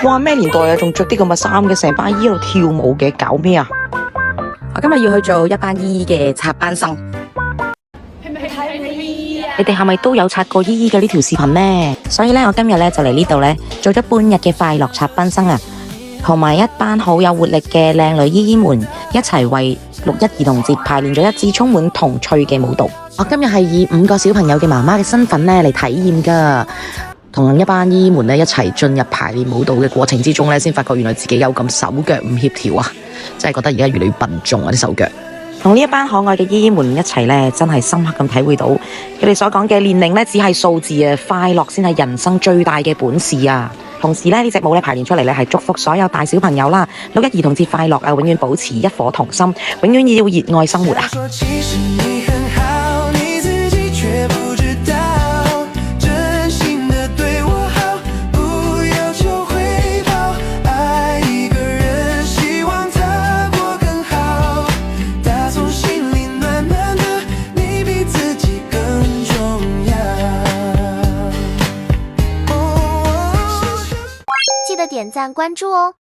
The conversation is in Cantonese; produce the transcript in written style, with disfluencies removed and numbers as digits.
哇，咩年代啊，仲着啲咁嘅衫嘅，成班姨喺度跳舞嘅，搞咩啊？我今日要去做一班姨姨嘅插班生。你哋係咪都有刷過姨姨嘅呢條視頻呢？所以咧，我今日咧就嚟呢度咧做咗半日嘅快樂插班生啊，同埋一班好有活力嘅靚女姨姨們一齊為6·1兒童節排練咗一支充滿童趣嘅舞蹈。我今日係以5個小朋友嘅媽媽嘅身份咧嚟體驗噶，同一班姨姨們咧一齊進入排練舞蹈嘅過程之中咧，先發覺原來自己有咁手腳唔協調啊！真係覺得而家越嚟越笨重啊啲手腳。同呢一班可愛嘅姨姨們一齊咧，真係深刻咁體會到佢哋所講嘅年齡咧只係數字啊，快樂先係人生最大嘅本事啊！同時咧，呢隻舞咧排練出嚟咧係祝福所有大小朋友啦，6·1兒童節快樂啊！永遠保持一顆童心，永遠要熱愛生活啊！记得点赞关注哦。